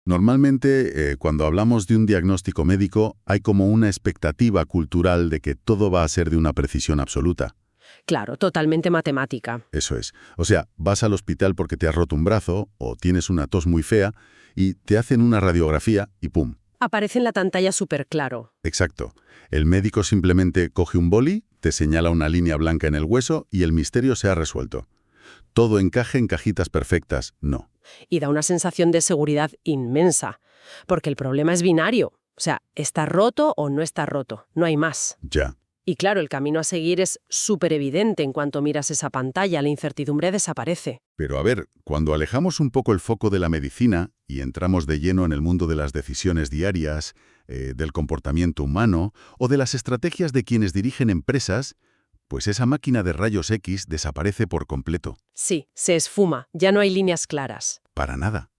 Normalmente, cuando hablamos de un diagnóstico médico, hay como una expectativa cultural de que todo va a ser de una precisión absoluta. Claro, totalmente matemática. Eso es. O sea, vas al hospital porque te has roto un brazo o tienes una tos muy fea y te hacen una radiografía y ¡pum! Aparece en la pantalla súper claro. Exacto. El médico simplemente coge un boli, te señala una línea blanca en el hueso y el misterio se ha resuelto. Todo encaje en cajitas perfectas, no. Y da una sensación de seguridad inmensa, porque el problema es binario. O sea, está roto o no está roto, no hay más. Ya. Y claro, el camino a seguir es súper evidente en cuanto miras esa pantalla, la incertidumbre desaparece. Pero a ver, cuando alejamos un poco el foco de la medicina y entramos de lleno en el mundo de las decisiones diarias, del comportamiento humano o de las estrategias de quienes dirigen empresas, pues esa máquina de rayos X desaparece por completo. Sí, se esfuma, ya no hay líneas claras. Para nada.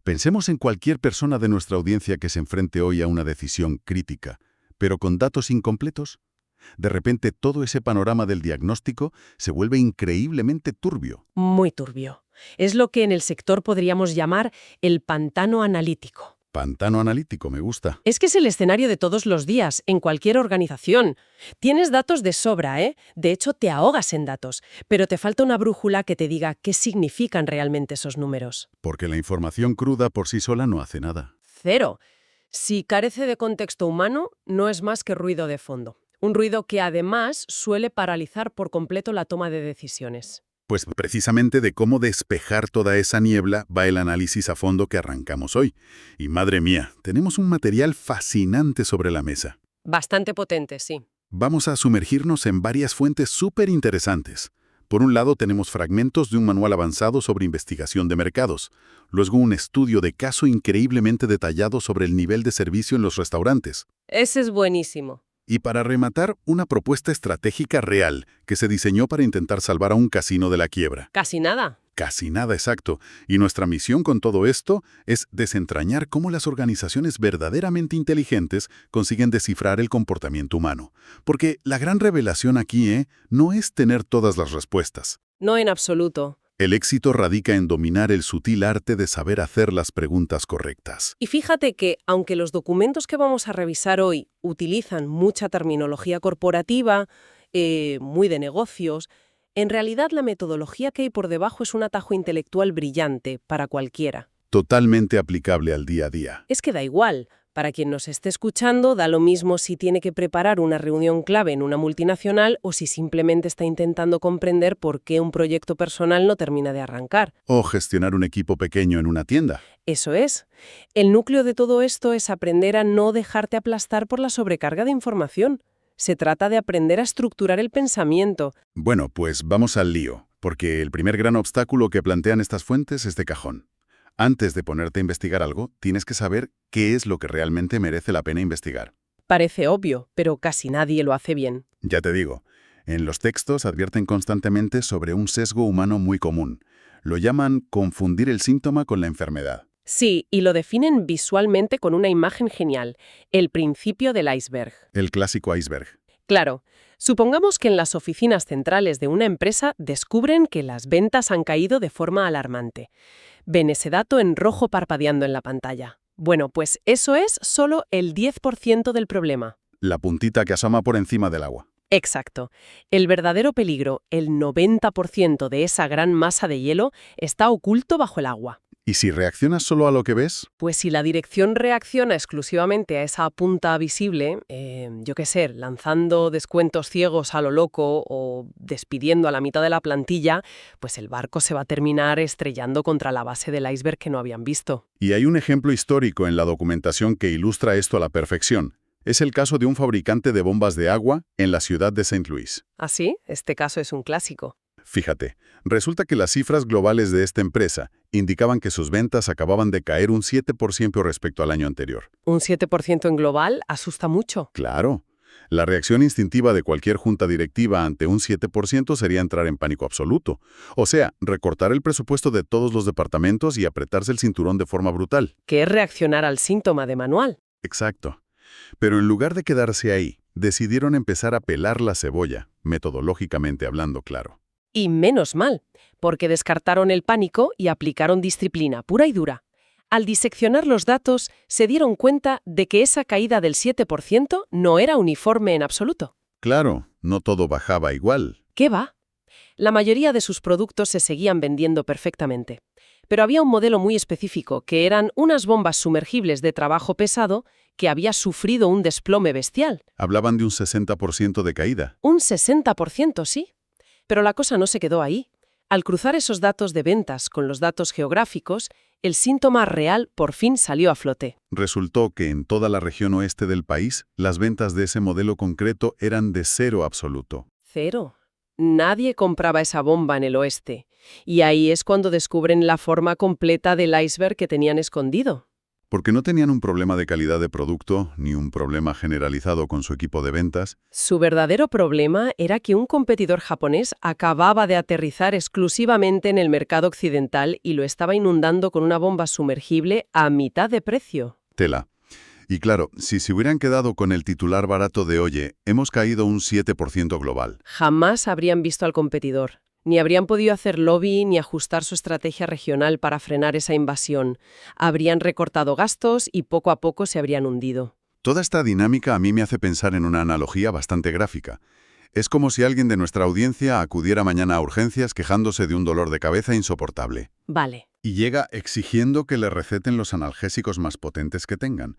Pensemos en cualquier persona de nuestra audiencia que se enfrente hoy a una decisión crítica, pero con datos incompletos. De repente todo ese panorama del diagnóstico se vuelve increíblemente turbio. Muy turbio. Es lo que en el sector podríamos llamar el pantano analítico. Pantano analítico, me gusta. Es que es el escenario de todos los días, en cualquier organización. Tienes datos de sobra, ¿eh? De hecho, te ahogas en datos, pero te falta una brújula que te diga qué significan realmente esos números. Porque la información cruda por sí sola no hace nada. Cero. Si carece de contexto humano, no es más que ruido de fondo. Un ruido que además suele paralizar por completo la toma de decisiones. Pues precisamente de cómo despejar toda esa niebla va el análisis a fondo que arrancamos hoy. Y madre mía, tenemos un material fascinante sobre la mesa. Bastante potente, sí. Vamos a sumergirnos en varias fuentes súper interesantes. Por un lado tenemos fragmentos de un manual avanzado sobre investigación de mercados, luego un estudio de caso increíblemente detallado sobre el nivel de servicio en los restaurantes. Ese es buenísimo. Y para rematar, una propuesta estratégica real que se diseñó para intentar salvar a un casino de la quiebra. Casi nada. Casi nada exacto. Y nuestra misión con todo esto es desentrañar cómo las organizaciones verdaderamente inteligentes consiguen descifrar el comportamiento humano. Porque la gran revelación aquí, no es tener todas las respuestas. No en absoluto. El éxito radica en dominar el sutil arte de saber hacer las preguntas correctas. Y fíjate que, aunque los documentos que vamos a revisar hoy utilizan mucha terminología corporativa, muy de negocios, en realidad la metodología que hay por debajo es un atajo intelectual brillante para cualquiera. Totalmente aplicable al día a día. Es que da igual. Para quien nos esté escuchando, da lo mismo si tiene que preparar una reunión clave en una multinacional o si simplemente está intentando comprender por qué un proyecto personal no termina de arrancar. O gestionar un equipo pequeño en una tienda. Eso es. El núcleo de todo esto es aprender a no dejarte aplastar por la sobrecarga de información. Se trata de aprender a estructurar el pensamiento. Bueno, pues vamos al lío, porque el primer gran obstáculo que plantean estas fuentes es de cajón. Antes de ponerte a investigar algo, tienes que saber qué es lo que realmente merece la pena investigar. Parece obvio, pero casi nadie lo hace bien. Ya te digo, en los textos advierten constantemente sobre un sesgo humano muy común. Lo llaman confundir el síntoma con la enfermedad. Sí, y lo definen visualmente con una imagen genial, el principio del iceberg. El clásico iceberg. Claro, supongamos que en las oficinas centrales de una empresa descubren que las ventas han caído de forma alarmante. Ven ese dato en rojo parpadeando en la pantalla. Bueno, pues eso es solo el 10% del problema. La puntita que asoma por encima del agua. Exacto. El verdadero peligro, el 90% de esa gran masa de hielo, está oculto bajo el agua. ¿Y si reaccionas solo a lo que ves? Pues si la dirección reacciona exclusivamente a esa punta visible, yo qué sé, lanzando descuentos ciegos a lo loco o despidiendo a la mitad de la plantilla, pues el barco se va a terminar estrellando contra la base del iceberg que no habían visto. Y hay un ejemplo histórico en la documentación que ilustra esto a la perfección. Es el caso de un fabricante de bombas de agua en la ciudad de Saint Louis. ¿Ah, sí? Este caso es un clásico. Fíjate, resulta que las cifras globales de esta empresa indicaban que sus ventas acababan de caer un 7% respecto al año anterior. ¿Un 7% en global asusta mucho? Claro. La reacción instintiva de cualquier junta directiva ante un 7% sería entrar en pánico absoluto. O sea, recortar el presupuesto de todos los departamentos y apretarse el cinturón de forma brutal. Que es reaccionar al síntoma de manual. Exacto. Pero en lugar de quedarse ahí, decidieron empezar a pelar la cebolla, metodológicamente hablando, claro. Y menos mal, porque descartaron el pánico y aplicaron disciplina pura y dura. Al diseccionar los datos, se dieron cuenta de que esa caída del 7% no era uniforme en absoluto. Claro, no todo bajaba igual. ¿Qué va? La mayoría de sus productos se seguían vendiendo perfectamente. Pero había un modelo muy específico, que eran unas bombas sumergibles de trabajo pesado que había sufrido un desplome bestial. Hablaban de un 60% de caída. Un 60%, sí. Pero la cosa no se quedó ahí. Al cruzar esos datos de ventas con los datos geográficos, el síntoma real por fin salió a flote. Resultó que en toda la región oeste del país, las ventas de ese modelo concreto eran de cero absoluto. Cero. Nadie compraba esa bomba en el oeste. Y ahí es cuando descubren la forma completa del iceberg que tenían escondido. Porque no tenían un problema de calidad de producto, ni un problema generalizado con su equipo de ventas. Su verdadero problema era que un competidor japonés acababa de aterrizar exclusivamente en el mercado occidental y lo estaba inundando con una bomba sumergible a mitad de precio. Tela. Y claro, si se hubieran quedado con el titular barato de «Oye, hemos caído un 7% global». Jamás habrían visto al competidor. Ni habrían podido hacer lobby ni ajustar su estrategia regional para frenar esa invasión. Habrían recortado gastos y poco a poco se habrían hundido. Toda esta dinámica a mí me hace pensar en una analogía bastante gráfica. Es como si alguien de nuestra audiencia acudiera mañana a urgencias quejándose de un dolor de cabeza insoportable. Vale. Y llega exigiendo que le receten los analgésicos más potentes que tengan.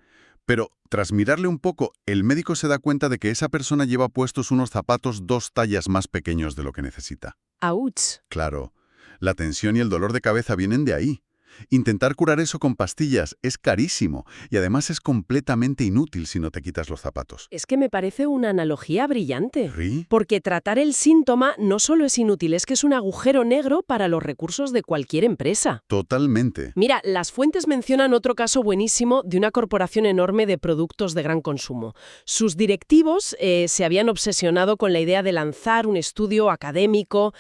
Pero, tras mirarle un poco, el médico se da cuenta de que esa persona lleva puestos unos zapatos 2 tallas más pequeños de lo que necesita. ¡Auch! Claro, la tensión y el dolor de cabeza vienen de ahí. Intentar curar eso con pastillas es carísimo y además es completamente inútil si no te quitas los zapatos. Es que me parece una analogía brillante. ¿Sí? Porque tratar el síntoma no solo es inútil, es que es un agujero negro para los recursos de cualquier empresa. Totalmente. Mira, las fuentes mencionan otro caso buenísimo de una corporación enorme de productos de gran consumo. Sus directivos se habían obsesionado con la idea de lanzar un estudio académico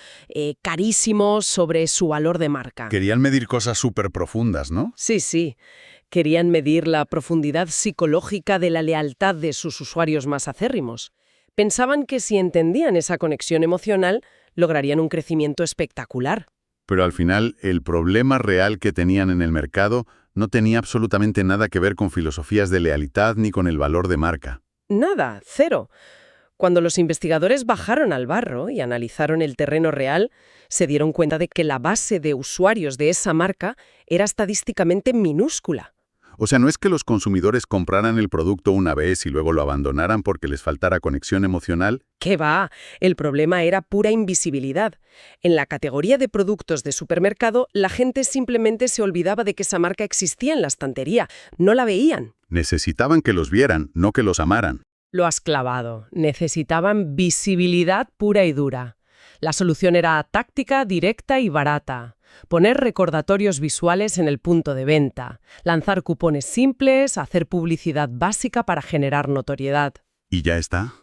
carísimo sobre su valor de marca. Querían medir cosas súper profundas, ¿no? Sí. Querían medir la profundidad psicológica de la lealtad de sus usuarios más acérrimos. Pensaban que si entendían esa conexión emocional, lograrían un crecimiento espectacular. Pero al final, el problema real que tenían en el mercado no tenía absolutamente nada que ver con filosofías de lealtad ni con el valor de marca. Nada, cero. Cuando los investigadores bajaron al barro y analizaron el terreno real, se dieron cuenta de que la base de usuarios de esa marca era estadísticamente minúscula. O sea, no es que los consumidores compraran el producto una vez y luego lo abandonaran porque les faltara conexión emocional. ¿Qué va? El problema era pura invisibilidad. En la categoría de productos de supermercado, la gente simplemente se olvidaba de que esa marca existía en la estantería. No la veían. Necesitaban que los vieran, no que los amaran. Lo has clavado. Necesitaban visibilidad pura y dura. La solución era táctica, directa y barata. Poner recordatorios visuales en el punto de venta, lanzar cupones simples, hacer publicidad básica para generar notoriedad. ¿Y ya está?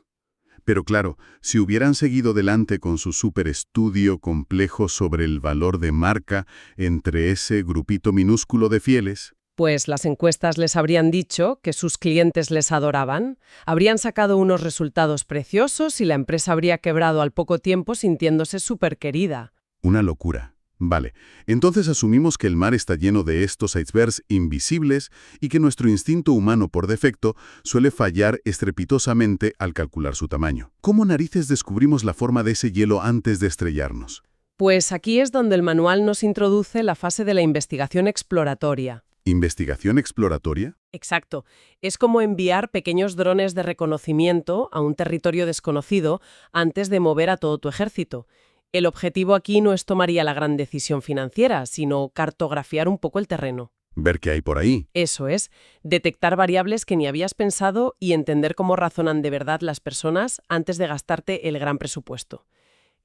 Pero claro, si hubieran seguido delante con su superestudio complejo sobre el valor de marca entre ese grupito minúsculo de fieles, Pues las encuestas les habrían dicho que sus clientes les adoraban, habrían sacado unos resultados preciosos y la empresa habría quebrado al poco tiempo sintiéndose súper querida. una locura. Vale, entonces asumimos que el mar está lleno de estos icebergs invisibles y que nuestro instinto humano por defecto suele fallar estrepitosamente al calcular su tamaño. ¿Cómo narices descubrimos la forma de ese hielo antes de estrellarnos? Pues aquí es donde el manual nos introduce la fase de la investigación exploratoria. ¿Investigación exploratoria? Exacto. Es como enviar pequeños drones de reconocimiento a un territorio desconocido antes de mover a todo tu ejército. El objetivo aquí no es tomar ya la gran decisión financiera, sino cartografiar un poco el terreno. Ver qué hay por ahí. Eso es, detectar variables que ni habías pensado y entender cómo razonan de verdad las personas antes de gastarte el gran presupuesto.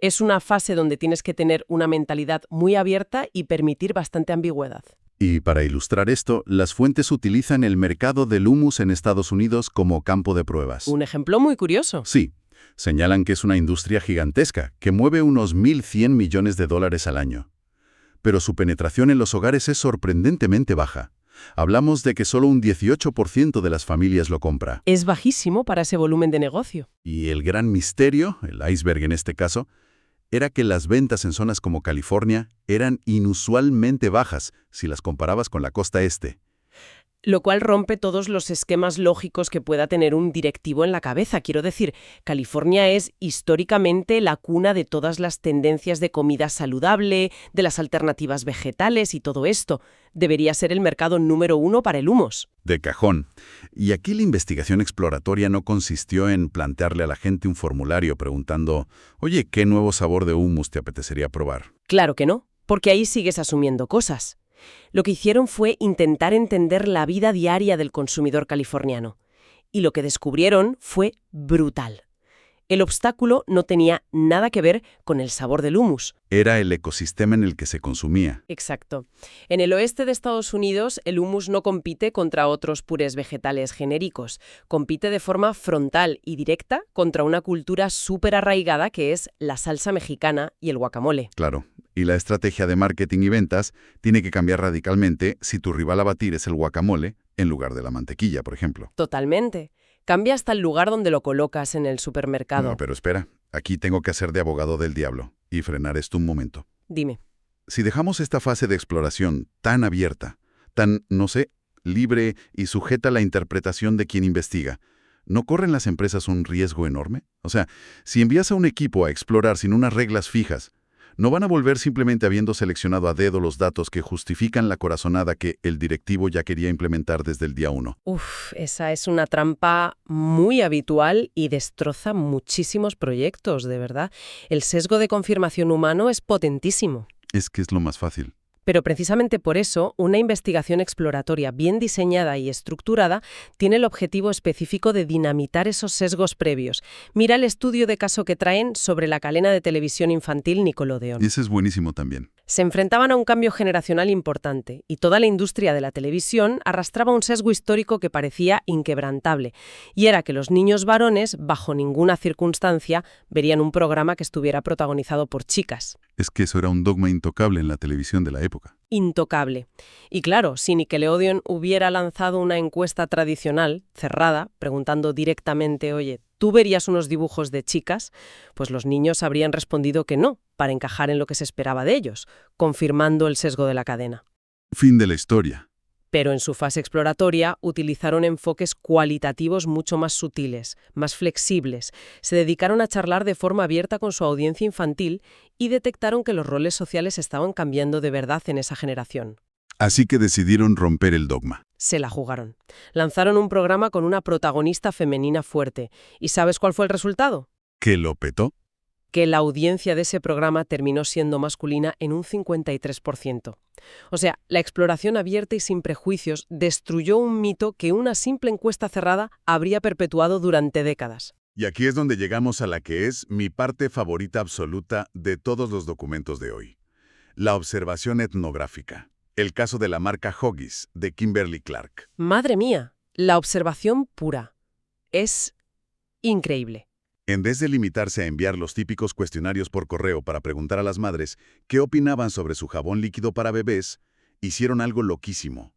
Es una fase donde tienes que tener una mentalidad muy abierta y permitir bastante ambigüedad. Y para ilustrar esto, las fuentes utilizan el mercado del hummus en Estados Unidos como campo de pruebas. Un ejemplo muy curioso. Sí, señalan que es una industria gigantesca, que mueve unos 1.100 millones de dólares al año. Pero su penetración en los hogares es sorprendentemente baja. Hablamos de que solo un 18% de las familias lo compra. Es bajísimo para ese volumen de negocio. Y el gran misterio, el iceberg en este caso, era que las ventas en zonas como California eran inusualmente bajas si las comparabas con la costa este. Lo cual rompe todos los esquemas lógicos que pueda tener un directivo en la cabeza. Quiero decir, California es históricamente la cuna de todas las tendencias de comida saludable, de las alternativas vegetales y todo esto. Debería ser el mercado número 1 para el hummus. De cajón. Y aquí la investigación exploratoria no consistió en plantearle a la gente un formulario preguntando, oye, ¿qué nuevo sabor de hummus te apetecería probar? Claro que no, porque ahí sigues asumiendo cosas. Lo que hicieron fue intentar entender la vida diaria del consumidor californiano. Y lo que descubrieron fue brutal. El obstáculo no tenía nada que ver con el sabor del hummus. Era el ecosistema en el que se consumía. Exacto. En el oeste de Estados Unidos, el hummus no compite contra otros purés vegetales genéricos. Compite de forma frontal y directa contra una cultura súper arraigada que es la salsa mexicana y el guacamole. Claro. Y la estrategia de marketing y ventas tiene que cambiar radicalmente si tu rival a batir es el guacamole en lugar de la mantequilla, por ejemplo. Totalmente. Cambia hasta el lugar donde lo colocas en el supermercado. No, pero espera. Aquí tengo que hacer de abogado del diablo y frenar esto un momento. Dime. Si dejamos esta fase de exploración tan abierta, tan, no sé, libre y sujeta a la interpretación de quien investiga, ¿no corren las empresas un riesgo enorme? O sea, si envías a un equipo a explorar sin unas reglas fijas, ¿no van a volver simplemente habiendo seleccionado a dedo los datos que justifican la corazonada que el directivo ya quería implementar desde el día 1? Esa es una trampa muy habitual y destroza muchísimos proyectos, de verdad. El sesgo de confirmación humano es potentísimo. Es que es lo más fácil. Pero precisamente por eso, una investigación exploratoria bien diseñada y estructurada tiene el objetivo específico de dinamitar esos sesgos previos. Mira el estudio de caso que traen sobre la cadena de televisión infantil Nickelodeon. Ese es buenísimo también. Se enfrentaban a un cambio generacional importante y toda la industria de la televisión arrastraba un sesgo histórico que parecía inquebrantable, y era que los niños varones, bajo ninguna circunstancia, verían un programa que estuviera protagonizado por chicas. Es que eso era un dogma intocable en la televisión de la época. Intocable. Y claro, si Nickelodeon hubiera lanzado una encuesta tradicional, cerrada, preguntando directamente, oye, ¿tú verías unos dibujos de chicas? Pues los niños habrían respondido que no, para encajar en lo que se esperaba de ellos, confirmando el sesgo de la cadena. Fin de la historia. Pero en su fase exploratoria utilizaron enfoques cualitativos mucho más sutiles, más flexibles. Se dedicaron a charlar de forma abierta con su audiencia infantil y detectaron que los roles sociales estaban cambiando de verdad en esa generación. Así que decidieron romper el dogma. Se la jugaron. Lanzaron un programa con una protagonista femenina fuerte. ¿Y sabes cuál fue el resultado? ¿Que lo petó? Que la audiencia de ese programa terminó siendo masculina en un 53%. O sea, la exploración abierta y sin prejuicios destruyó un mito que una simple encuesta cerrada habría perpetuado durante décadas. Y aquí es donde llegamos a la que es mi parte favorita absoluta de todos los documentos de hoy. La observación etnográfica. El caso de la marca Huggies, de Kimberly Clark. Madre mía, la observación pura. Es increíble. En vez de limitarse a enviar los típicos cuestionarios por correo para preguntar a las madres qué opinaban sobre su jabón líquido para bebés, hicieron algo loquísimo.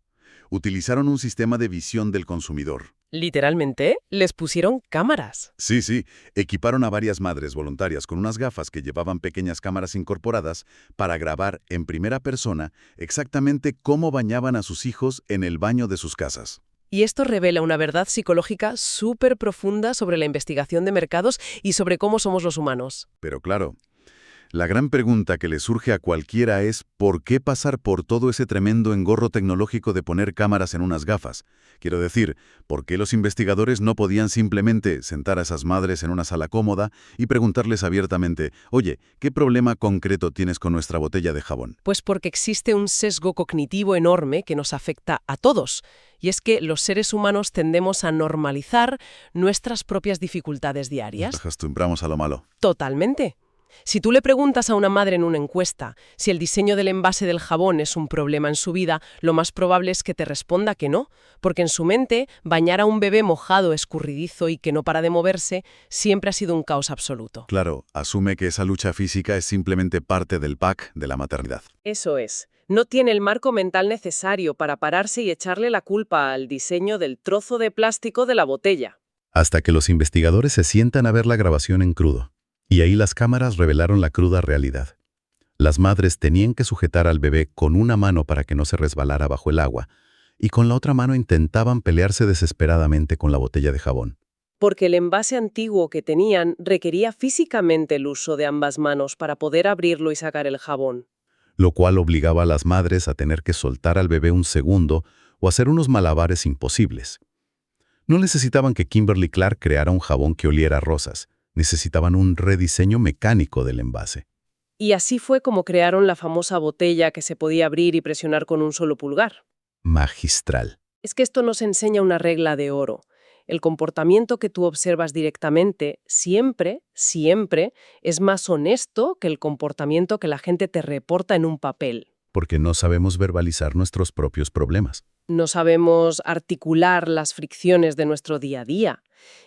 Utilizaron un sistema de visión del consumidor. Literalmente, les pusieron cámaras. Sí, equiparon a varias madres voluntarias con unas gafas que llevaban pequeñas cámaras incorporadas para grabar en primera persona exactamente cómo bañaban a sus hijos en el baño de sus casas. Y esto revela una verdad psicológica súper profunda sobre la investigación de mercados y sobre cómo somos los humanos. Pero claro, la gran pregunta que le surge a cualquiera es ¿por qué pasar por todo ese tremendo engorro tecnológico de poner cámaras en unas gafas? Quiero decir, ¿por qué los investigadores no podían simplemente sentar a esas madres en una sala cómoda y preguntarles abiertamente, oye, ¿qué problema concreto tienes con nuestra botella de jabón? Pues porque existe un sesgo cognitivo enorme que nos afecta a todos. Y es que los seres humanos tendemos a normalizar nuestras propias dificultades diarias. Nos acostumbramos a lo malo. Totalmente. Si tú le preguntas a una madre en una encuesta si el diseño del envase del jabón es un problema en su vida, lo más probable es que te responda que no, porque en su mente bañar a un bebé mojado, escurridizo y que no para de moverse siempre ha sido un caos absoluto. Claro, asume que esa lucha física es simplemente parte del pack de la maternidad. Eso es. No tiene el marco mental necesario para pararse y echarle la culpa al diseño del trozo de plástico de la botella. Hasta que los investigadores se sientan a ver la grabación en crudo. Y ahí las cámaras revelaron la cruda realidad. Las madres tenían que sujetar al bebé con una mano para que no se resbalara bajo el agua, y con la otra mano intentaban pelearse desesperadamente con la botella de jabón. Porque el envase antiguo que tenían requería físicamente el uso de ambas manos para poder abrirlo y sacar el jabón. Lo cual obligaba a las madres a tener que soltar al bebé un segundo o hacer unos malabares imposibles. No necesitaban que Kimberly Clark creara un jabón que oliera a rosas, necesitaban un rediseño mecánico del envase. Y así fue como crearon la famosa botella que se podía abrir y presionar con un solo pulgar. Magistral. Es que esto nos enseña una regla de oro. El comportamiento que tú observas directamente siempre, siempre es más honesto que el comportamiento que la gente te reporta en un papel. Porque no sabemos verbalizar nuestros propios problemas. No sabemos articular las fricciones de nuestro día a día.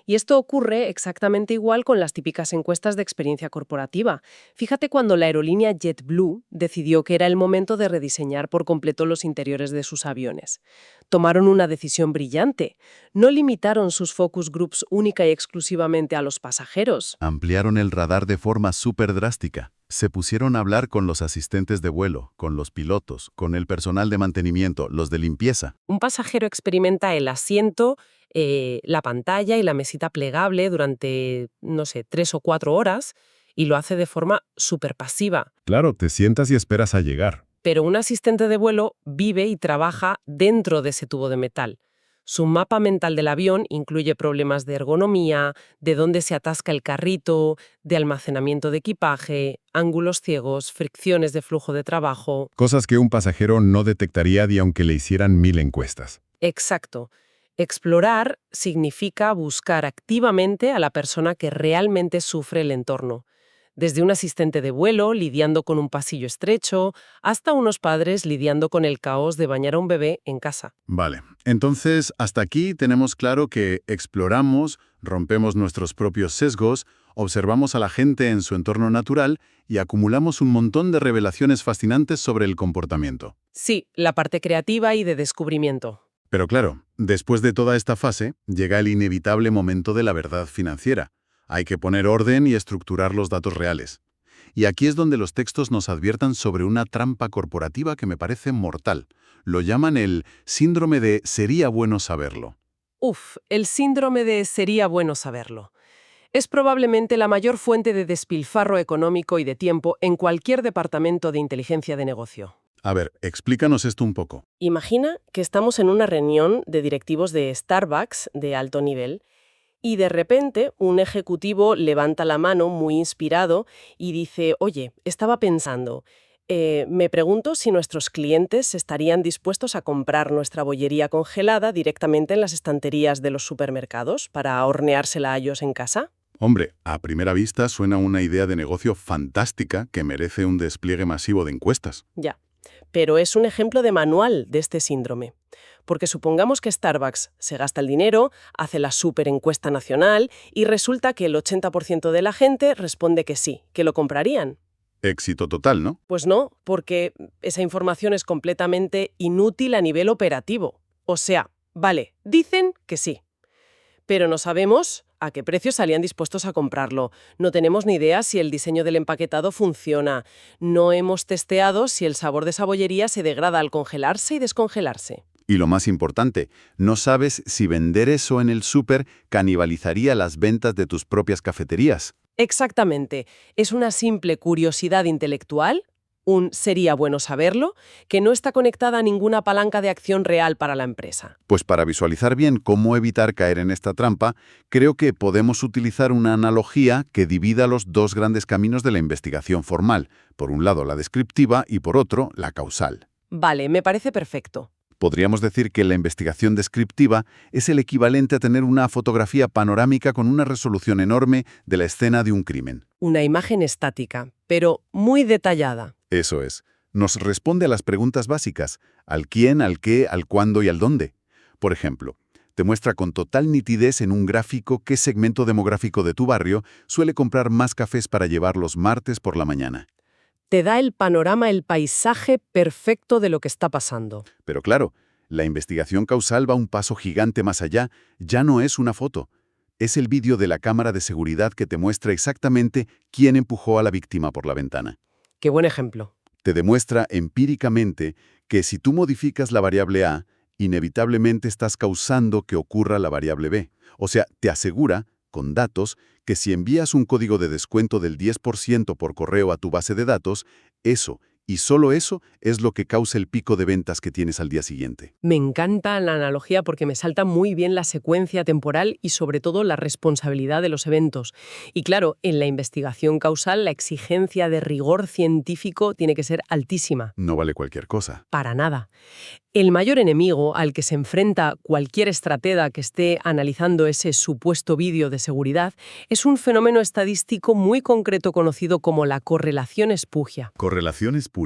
Y esto ocurre exactamente igual con las típicas encuestas de experiencia corporativa. Fíjate cuando la aerolínea JetBlue decidió que era el momento de rediseñar por completo los interiores de sus aviones. Tomaron una decisión brillante. No limitaron sus focus groups única y exclusivamente a los pasajeros. Ampliaron el radar de forma súper drástica. Se pusieron a hablar con los asistentes de vuelo, con los pilotos, con el personal de mantenimiento, los de limpieza. Un pasajero experimenta el asiento, la pantalla y la mesita plegable durante, no sé, 3 o 4 horas y lo hace de forma súper pasiva. Claro, te sientas y esperas a llegar. Pero un asistente de vuelo vive y trabaja dentro de ese tubo de metal. Su mapa mental del avión incluye problemas de ergonomía, de dónde se atasca el carrito, de almacenamiento de equipaje, ángulos ciegos, fricciones de flujo de trabajo. Cosas que un pasajero no detectaría ni aunque le hicieran 1000 encuestas. Exacto. Explorar significa buscar activamente a la persona que realmente sufre el entorno. Desde un asistente de vuelo lidiando con un pasillo estrecho, hasta unos padres lidiando con el caos de bañar a un bebé en casa. Vale, entonces hasta aquí tenemos claro que exploramos, rompemos nuestros propios sesgos, observamos a la gente en su entorno natural y acumulamos un montón de revelaciones fascinantes sobre el comportamiento. Sí, la parte creativa y de descubrimiento. Pero claro, después de toda esta fase, llega el inevitable momento de la verdad financiera. Hay que poner orden y estructurar los datos reales. Y aquí es donde los textos nos adviertan sobre una trampa corporativa que me parece mortal. Lo llaman el síndrome de «sería bueno saberlo». El síndrome de sería bueno saberlo. Es probablemente la mayor fuente de despilfarro económico y de tiempo en cualquier departamento de inteligencia de negocio. A ver, explícanos esto un poco. Imagina que estamos en una reunión de directivos de Starbucks de alto nivel y de repente un ejecutivo levanta la mano muy inspirado y dice, oye, estaba pensando, me pregunto si nuestros clientes estarían dispuestos a comprar nuestra bollería congelada directamente en las estanterías de los supermercados para horneársela a ellos en casa. Hombre, a primera vista suena una idea de negocio fantástica que merece un despliegue masivo de encuestas. Ya, pero es un ejemplo de manual de este síndrome. Porque supongamos que Starbucks se gasta el dinero, hace la superencuesta nacional y resulta que el 80% de la gente responde que sí, que lo comprarían. Éxito total, ¿no? Pues no, porque esa información es completamente inútil a nivel operativo. O sea, vale, dicen que sí. Pero no sabemos a qué precio salían dispuestos a comprarlo. No tenemos ni idea si el diseño del empaquetado funciona. No hemos testeado si el sabor de esa bollería se degrada al congelarse y descongelarse. Y lo más importante, no sabes si vender eso en el súper canibalizaría las ventas de tus propias cafeterías. Exactamente. Es una simple curiosidad intelectual, un sería bueno saberlo, que no está conectada a ninguna palanca de acción real para la empresa. Pues para visualizar bien cómo evitar caer en esta trampa, creo que podemos utilizar una analogía que divida los dos grandes caminos de la investigación formal. Por un lado la descriptiva y por otro la causal. Vale, me parece perfecto. Podríamos decir que la investigación descriptiva es el equivalente a tener una fotografía panorámica con una resolución enorme de la escena de un crimen. Una imagen estática, pero muy detallada. Eso es. Nos responde a las preguntas básicas: al quién, al qué, al cuándo y al dónde. Por ejemplo, te muestra con total nitidez en un gráfico qué segmento demográfico de tu barrio suele comprar más cafés para llevar los martes por la mañana. Te da el panorama, el paisaje perfecto de lo que está pasando. Pero claro, la investigación causal va un paso gigante más allá. Ya no es una foto. Es el vídeo de la cámara de seguridad que te muestra exactamente quién empujó a la víctima por la ventana. Qué buen ejemplo. Te demuestra empíricamente que si tú modificas la variable A, inevitablemente estás causando que ocurra la variable B. O sea, te asegura, con datos, que si envías un código de descuento del 10% por correo a tu base de datos, eso, y solo eso, es lo que causa el pico de ventas que tienes al día siguiente. Me encanta la analogía porque me salta muy bien la secuencia temporal y sobre todo la responsabilidad de los eventos. Y claro, en la investigación causal la exigencia de rigor científico tiene que ser altísima. No vale cualquier cosa. Para nada. El mayor enemigo al que se enfrenta cualquier estratega que esté analizando ese supuesto vídeo de seguridad es un fenómeno estadístico muy concreto conocido como la correlación espuria. Correlación espuria.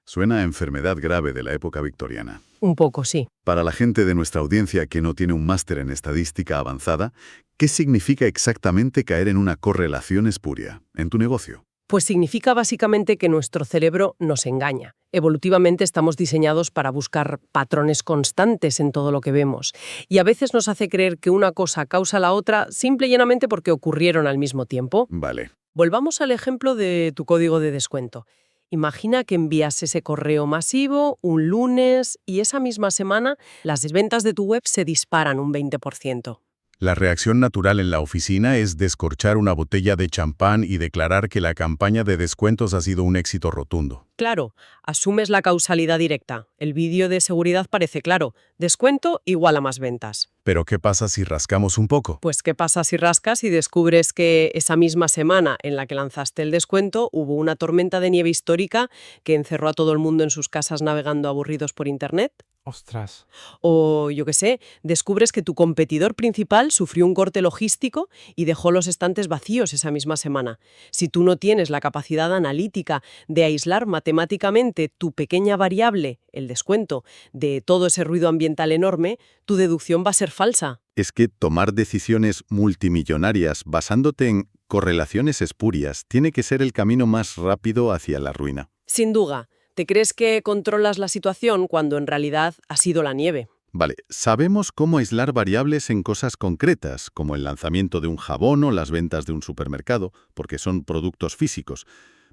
Suena a enfermedad grave de la época victoriana. Un poco, sí. Para la gente de nuestra audiencia que no tiene un máster en estadística avanzada, ¿qué significa exactamente caer en una correlación espuria en tu negocio? Pues significa básicamente que nuestro cerebro nos engaña. Evolutivamente estamos diseñados para buscar patrones constantes en todo lo que vemos. Y a veces nos hace creer que una cosa causa la otra simple y llanamente porque ocurrieron al mismo tiempo. Vale. Volvamos al ejemplo de tu código de descuento. Imagina que envías ese correo masivo un lunes y esa misma semana las ventas de tu web se disparan un 20%. La reacción natural en la oficina es descorchar una botella de champán y declarar que la campaña de descuentos ha sido un éxito rotundo. Claro, asumes la causalidad directa. El vídeo de seguridad parece claro. Descuento igual a más ventas. Pero ¿qué pasa si rascamos un poco? Pues ¿qué pasa si rascas y descubres que esa misma semana en la que lanzaste el descuento hubo una tormenta de nieve histórica que encerró a todo el mundo en sus casas navegando aburridos por Internet? Ostras. O, yo qué sé, descubres que tu competidor principal sufrió un corte logístico y dejó los estantes vacíos esa misma semana. Si tú no tienes la capacidad analítica de aislar matemáticamente tu pequeña variable, el descuento, de todo ese ruido ambiental enorme, tu deducción va a ser falsa. Es que tomar decisiones multimillonarias basándote en correlaciones espurias tiene que ser el camino más rápido hacia la ruina. Sin duda. ¿Te crees que controlas la situación cuando en realidad ha sido la nieve? Vale, sabemos cómo aislar variables en cosas concretas, como el lanzamiento de un jabón o las ventas de un supermercado, porque son productos físicos.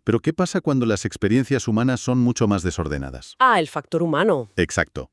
Pero ¿qué pasa cuando las experiencias humanas son mucho más desordenadas? Ah, el factor humano. Exacto.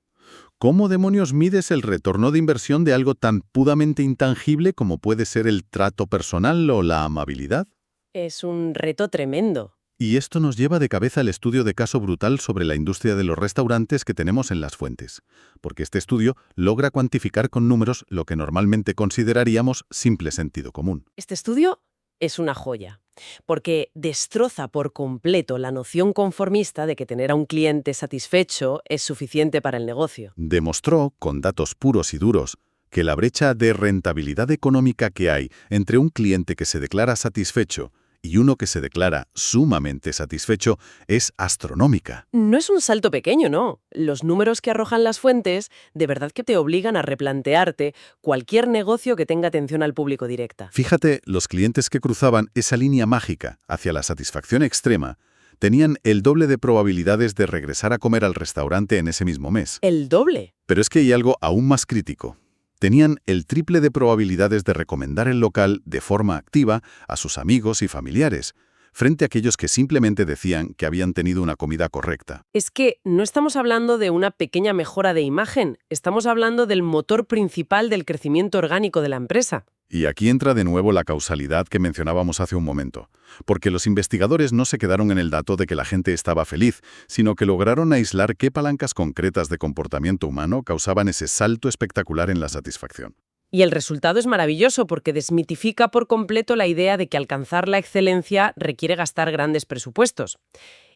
¿Cómo demonios mides el retorno de inversión de algo tan puramente intangible como puede ser el trato personal o la amabilidad? Es un reto tremendo. Y esto nos lleva de cabeza al estudio de caso brutal sobre la industria de los restaurantes que tenemos en Las Fuentes, porque este estudio logra cuantificar con números lo que normalmente consideraríamos simple sentido común. Este estudio es una joya, porque destroza por completo la noción conformista de que tener a un cliente satisfecho es suficiente para el negocio. Demostró, con datos puros y duros, que la brecha de rentabilidad económica que hay entre un cliente que se declara satisfecho y uno que se declara sumamente satisfecho es astronómica. No es un salto pequeño, no. Los números que arrojan las fuentes de verdad que te obligan a replantearte cualquier negocio que tenga atención al público directa. Fíjate, los clientes que cruzaban esa línea mágica hacia la satisfacción extrema tenían el doble de probabilidades de regresar a comer al restaurante en ese mismo mes. ¿El doble? Pero es que hay algo aún más crítico. Tenían el triple de probabilidades de recomendar el local de forma activa a sus amigos y familiares, frente a aquellos que simplemente decían que habían tenido una comida correcta. Es que no estamos hablando de una pequeña mejora de imagen, estamos hablando del motor principal del crecimiento orgánico de la empresa. Y aquí entra de nuevo la causalidad que mencionábamos hace un momento, porque los investigadores no se quedaron en el dato de que la gente estaba feliz, sino que lograron aislar qué palancas concretas de comportamiento humano causaban ese salto espectacular en la satisfacción. Y el resultado es maravilloso porque desmitifica por completo la idea de que alcanzar la excelencia requiere gastar grandes presupuestos.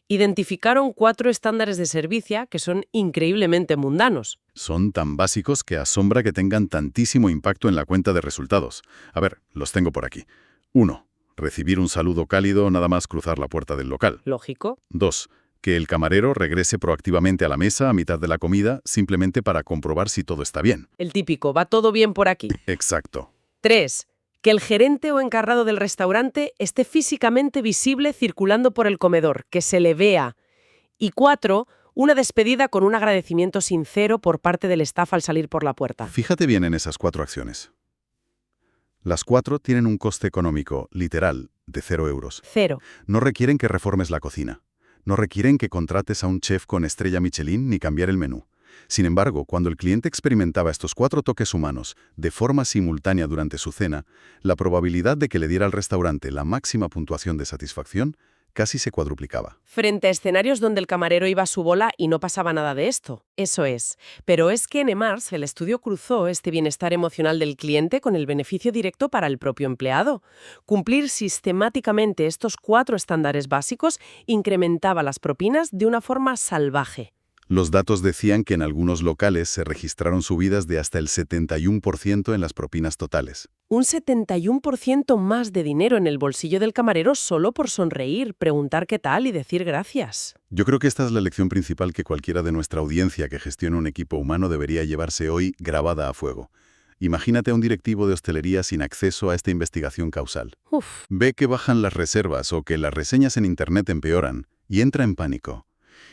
Identificaron 4 estándares de servicio que son increíblemente mundanos. Son tan básicos que asombra que tengan tantísimo impacto en la cuenta de resultados. A ver, los tengo por aquí. 1. Recibir un saludo cálido nada más cruzar la puerta del local. Lógico. 2. Que el camarero regrese proactivamente a la mesa a mitad de la comida simplemente para comprobar si todo está bien. El típico, va todo bien por aquí. Exacto. 3. Que el gerente o encargado del restaurante esté físicamente visible circulando por el comedor, que se le vea. Y 4. Una despedida con un agradecimiento sincero por parte del staff al salir por la puerta. Fíjate bien en esas 4 acciones. Las 4 tienen un coste económico, literal, de 0 euros. Cero. No requieren que reformes la cocina. No requieren que contrates a un chef con estrella Michelin ni cambiar el menú. Sin embargo, cuando el cliente experimentaba estos 4 toques humanos de forma simultánea durante su cena, la probabilidad de que le diera al restaurante la máxima puntuación de satisfacción casi se cuadruplicaba. Frente a escenarios donde el camarero iba a su bola y no pasaba nada de esto. Eso es. Pero es que en EMARS el estudio cruzó este bienestar emocional del cliente con el beneficio directo para el propio empleado. Cumplir sistemáticamente estos 4 estándares básicos incrementaba las propinas de una forma salvaje. Los datos decían que en algunos locales se registraron subidas de hasta el 71% en las propinas totales. Un 71% más de dinero en el bolsillo del camarero solo por sonreír, preguntar qué tal y decir gracias. Yo creo que esta es la lección principal que cualquiera de nuestra audiencia que gestione un equipo humano debería llevarse hoy grabada a fuego. Imagínate a un directivo de hostelería sin acceso a esta investigación causal. Ve que bajan las reservas o que las reseñas en Internet empeoran y entra en pánico.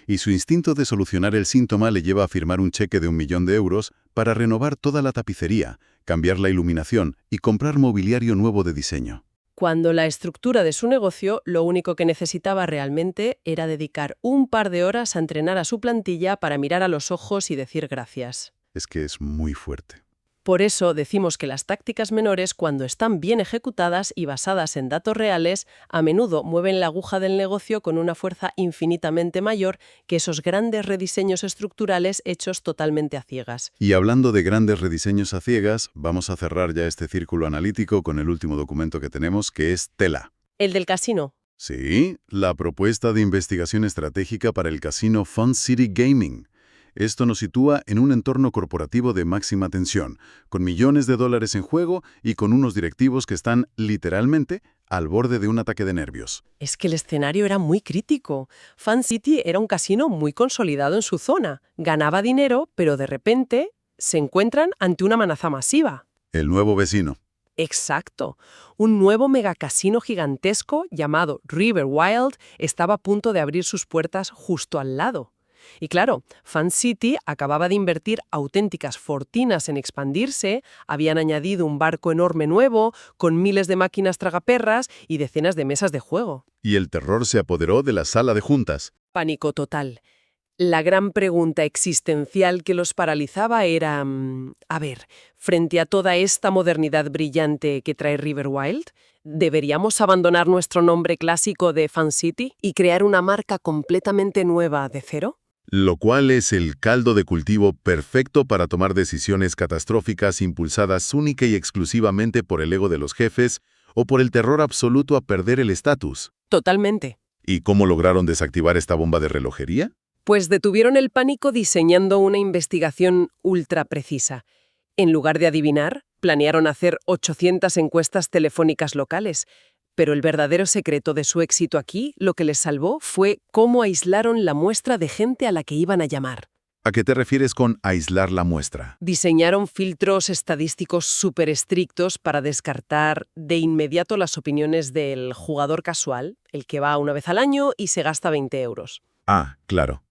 Y su instinto de solucionar el síntoma le lleva a firmar un cheque de 1 millón de euros para renovar toda la tapicería, cambiar la iluminación y comprar mobiliario nuevo de diseño. Cuando la estructura de su negocio lo único que necesitaba realmente era dedicar un par de horas a entrenar a su plantilla para mirar a los ojos y decir gracias. Es que es muy fuerte. Por eso decimos que las tácticas menores, cuando están bien ejecutadas y basadas en datos reales, a menudo mueven la aguja del negocio con una fuerza infinitamente mayor que esos grandes rediseños estructurales hechos totalmente a ciegas. Y hablando de grandes rediseños a ciegas, vamos a cerrar ya este círculo analítico con el último documento que tenemos, que es TELA. ¿El del casino? Sí, la propuesta de investigación estratégica para el casino Fun City Gaming. Esto nos sitúa en un entorno corporativo de máxima tensión, con millones de dólares en juego y con unos directivos que están, literalmente, al borde de un ataque de nervios. Es que el escenario era muy crítico. Fun City era un casino muy consolidado en su zona. Ganaba dinero, pero de repente se encuentran ante una amenaza masiva. El nuevo vecino. Exacto. Un nuevo megacasino gigantesco llamado River Wild estaba a punto de abrir sus puertas justo al lado. Y claro, Fun City acababa de invertir auténticas fortunas en expandirse, habían añadido un barco enorme nuevo, con miles de máquinas tragaperras y decenas de mesas de juego. Y el terror se apoderó de la sala de juntas. Pánico total. La gran pregunta existencial que los paralizaba era, frente a toda esta modernidad brillante que trae River Wild, ¿deberíamos abandonar nuestro nombre clásico de Fun City y crear una marca completamente nueva de cero? Lo cual es el caldo de cultivo perfecto para tomar decisiones catastróficas impulsadas única y exclusivamente por el ego de los jefes o por el terror absoluto a perder el estatus. Totalmente. ¿Y cómo lograron desactivar esta bomba de relojería? Pues detuvieron el pánico diseñando una investigación ultra precisa. En lugar de adivinar, planearon hacer 800 encuestas telefónicas locales. Pero el verdadero secreto de su éxito aquí, lo que les salvó, fue cómo aislaron la muestra de gente a la que iban a llamar. ¿A qué te refieres con aislar la muestra? Diseñaron filtros estadísticos súper estrictos para descartar de inmediato las opiniones del jugador casual, el que va una vez al año y se gasta 20 euros. Ah, claro.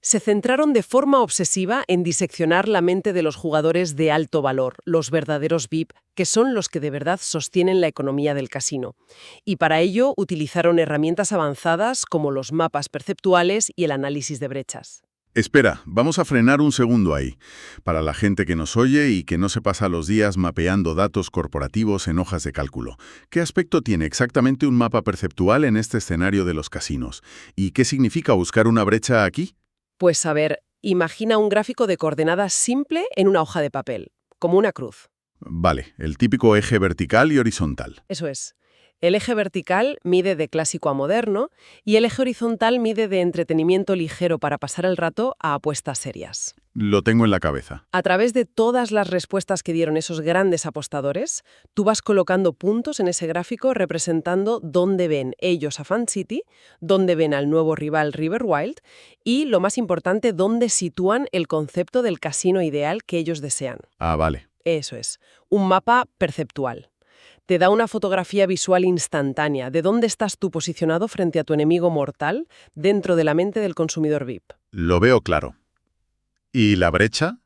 Se centraron de forma obsesiva en diseccionar la mente de los jugadores de alto valor, los verdaderos VIP, que son los que de verdad sostienen la economía del casino. Y para ello utilizaron herramientas avanzadas como los mapas perceptuales y el análisis de brechas. Espera, vamos a frenar un segundo ahí. Para la gente que nos oye y que no se pasa los días mapeando datos corporativos en hojas de cálculo, ¿qué aspecto tiene exactamente un mapa perceptual en este escenario de los casinos? ¿Y qué significa buscar una brecha aquí? Pues a ver, imagina un gráfico de coordenadas simple en una hoja de papel, como una cruz. Vale, el típico eje vertical y horizontal. Eso es. El eje vertical mide de clásico a moderno y el eje horizontal mide de entretenimiento ligero para pasar el rato a apuestas serias. Lo tengo en la cabeza. A través de todas las respuestas que dieron esos grandes apostadores, tú vas colocando puntos en ese gráfico representando dónde ven ellos a Fun City, dónde ven al nuevo rival River Wild y, lo más importante, dónde sitúan el concepto del casino ideal que ellos desean. Ah, vale. Eso es, un mapa perceptual. Te da una fotografía visual instantánea de dónde estás tú posicionado frente a tu enemigo mortal dentro de la mente del consumidor VIP. Lo veo claro. ¿Y la brecha?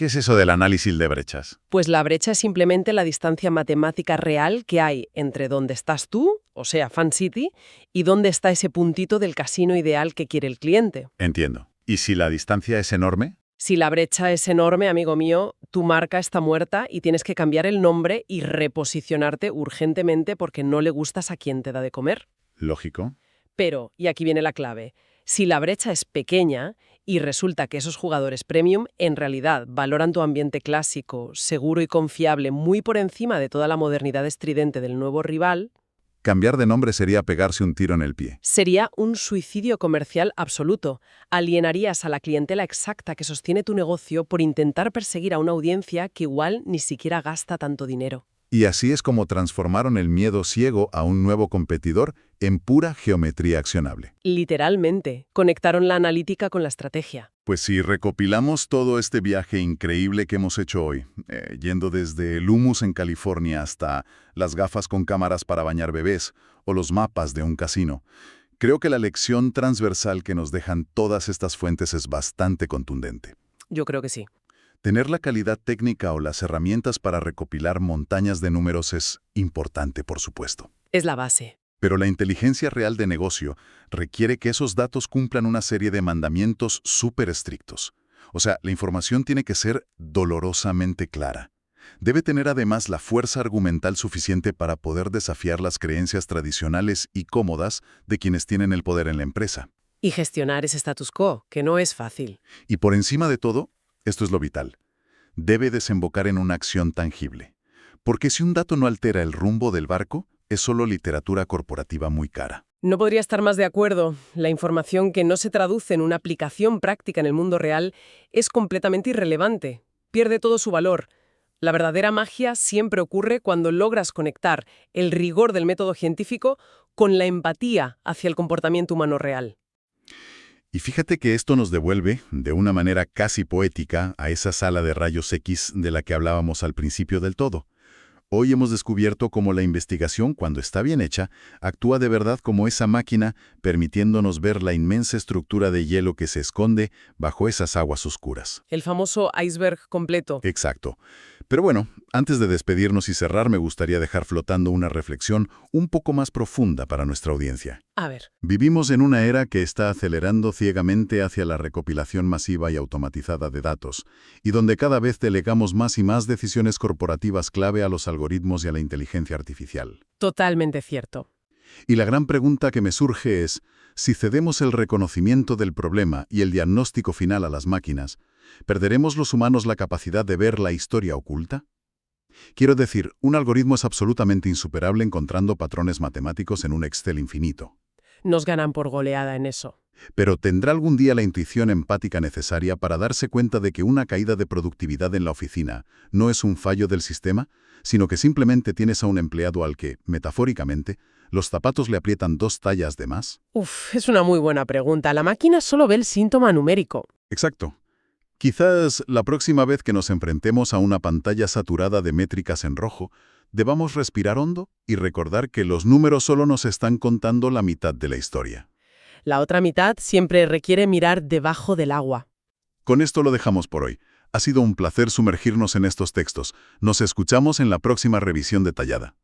¿Qué es eso del análisis de brechas? Pues la brecha es simplemente la distancia matemática real que hay entre dónde estás tú, o sea, Fan City, y dónde está ese puntito del casino ideal que quiere el cliente. Entiendo. ¿Y si la distancia es enorme? Si la brecha es enorme, amigo mío, tu marca está muerta y tienes que cambiar el nombre y reposicionarte urgentemente porque no le gustas a quien te da de comer. Lógico. Pero, y aquí viene la clave, si la brecha es pequeña y resulta que esos jugadores premium en realidad valoran tu ambiente clásico, seguro y confiable muy por encima de toda la modernidad estridente del nuevo rival, Cambiar de nombre sería pegarse un tiro en el pie. sería un suicidio comercial absoluto. Alienarías a la clientela exacta que sostiene tu negocio por intentar perseguir a una audiencia que igual ni siquiera gasta tanto dinero. Y así es como transformaron el miedo ciego a un nuevo competidor en pura geometría accionable. Literalmente, conectaron la analítica con la estrategia. Pues si recopilamos todo este viaje increíble que hemos hecho hoy, yendo desde el hummus en California hasta las gafas con cámaras para bañar bebés o los mapas de un casino, creo que la lección transversal que nos dejan todas estas fuentes es bastante contundente. Yo creo que sí. Tener la calidad técnica o las herramientas para recopilar montañas de números es importante, por supuesto. Es la base. Pero la inteligencia real de negocio requiere que esos datos cumplan una serie de mandamientos súper estrictos. O sea, la información tiene que ser dolorosamente clara. Debe tener además la fuerza argumental suficiente para poder desafiar las creencias tradicionales y cómodas de quienes tienen el poder en la empresa. Y gestionar ese status quo, que no es fácil. Y por encima de todo, esto es lo vital, debe desembocar en una acción tangible. Porque si un dato no altera el rumbo del barco, es solo literatura corporativa muy cara. No podría estar más de acuerdo. La información que no se traduce en una aplicación práctica en el mundo real es completamente irrelevante. Pierde todo su valor. La verdadera magia siempre ocurre cuando logras conectar el rigor del método científico con la empatía hacia el comportamiento humano real. Y fíjate que esto nos devuelve, de una manera casi poética, a esa sala de rayos X de la que hablábamos al principio del todo. Hoy hemos descubierto cómo la investigación, cuando está bien hecha, actúa de verdad como esa máquina, permitiéndonos ver la inmensa estructura de hielo que se esconde bajo esas aguas oscuras. El famoso iceberg completo. Exacto. Pero bueno, antes de despedirnos y cerrar, me gustaría dejar flotando una reflexión un poco más profunda para nuestra audiencia. A ver. Vivimos en una era que está acelerando ciegamente hacia la recopilación masiva y automatizada de datos, y donde cada vez delegamos más y más decisiones corporativas clave a los algoritmos y a la inteligencia artificial. Totalmente cierto. Y la gran pregunta que me surge es, si cedemos el reconocimiento del problema y el diagnóstico final a las máquinas, ¿perderemos los humanos la capacidad de ver la historia oculta? Quiero decir, un algoritmo es absolutamente insuperable encontrando patrones matemáticos en un Excel infinito. Nos ganan por goleada en eso. Pero ¿tendrá algún día la intuición empática necesaria para darse cuenta de que una caída de productividad en la oficina no es un fallo del sistema, sino que simplemente tienes a un empleado al que, metafóricamente, los zapatos le aprietan 2 tallas de más? Es una muy buena pregunta. La máquina solo ve el síntoma numérico. Exacto. Quizás la próxima vez que nos enfrentemos a una pantalla saturada de métricas en rojo, debamos respirar hondo y recordar que los números solo nos están contando la mitad de la historia. La otra mitad siempre requiere mirar debajo del agua. Con esto lo dejamos por hoy. Ha sido un placer sumergirnos en estos textos. Nos escuchamos en la próxima revisión detallada.